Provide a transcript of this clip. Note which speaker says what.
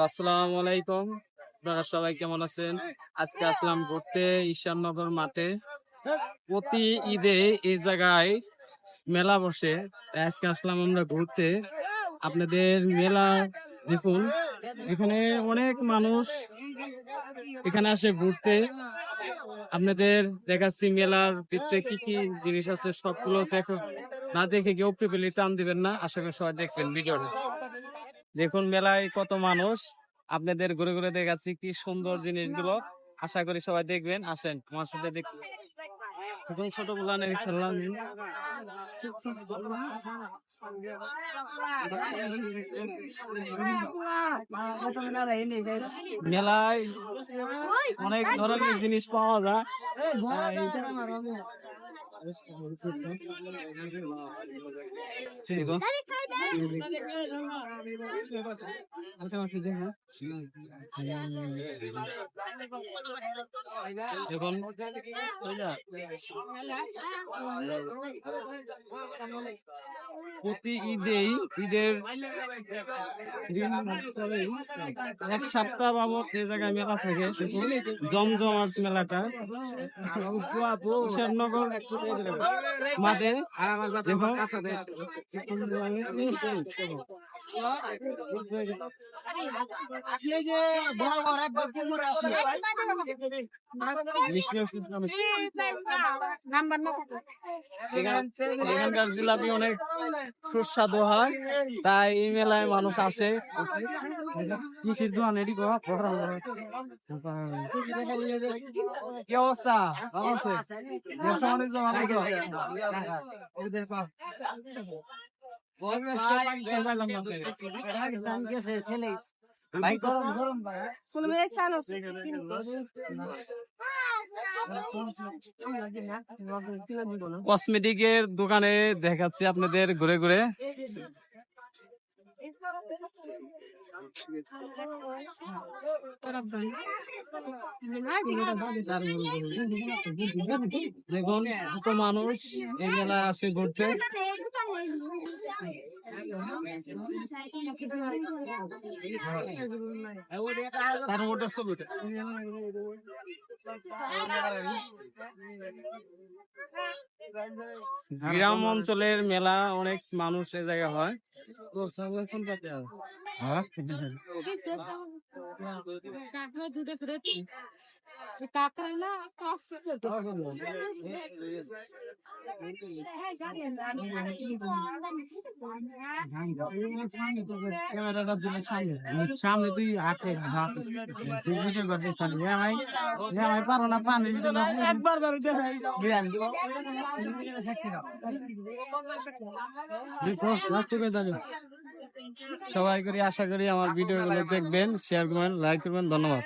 Speaker 1: আসসালামু আলাইকুম। আপনারা সবাই কেমন আছেন? আজকে আসলাম ঘুরতে ঈশ্বরনগর মাঠে। প্রতি ঈদে এই জায়গায় মেলা বসে। তাই আজকে আসলাম আমরা ঘুরতে। আপনাদের মেলা দেখুন, এখানে অনেক মানুষ এখানে আসে ঘুরতে। আপনাদের দেখাচ্ছি মেলার ভিতরে কি কি জিনিস আছে সবগুলো দেখো। না দেখে কেউ পিপিলি টান দিবেন না, আশা করি সবাই দেখবেন ভিডিওটা। দেখুন মেলায় কত মানুষ, আপনাদের ঘুরে ঘুরে দেখাচ্ছি কি সুন্দর জিনিসগুলো। আশা করি সবাই দেখবেন, আসেন আমার সাথে দেখুন। এখন ছোট গুলানের খেলনা নিন। মেলায় অনেক ধরনের জিনিস পাওয়া যায়। এখন প্রতি ঈদের এক সপ্তাহ বাবদ এই জায়গায় মেলা থাকে। জমজমাট মেলাটা ঈশ্বরনগর মাঠে দেখো। এখানকার জিলাপি অনেক সুস্বাদু হয়, তাই এই মেলায় মানুষ আসে। কি অবস্থা? ভালো আছে? ব্যবসা বাণিজ্য ভালো তো? ভাই গরম গরম কসমেটিকের দোকানে দেখাচ্ছি আপনাদের ঘুরে ঘুরে। দেখুন কত মানুষ এই মেলায় আসে ঘুরতে। গ্রাম অঞ্চলের মেলা অনেক মানুষ এ জায়গা হয়। সামনে তুই হাতে পারো না পানি একবার সবাই করি আশা করি আমার ভিডিও গুলো দেখবেন, শেয়ার করবেন, লাইক করবেন। ধন্যবাদ।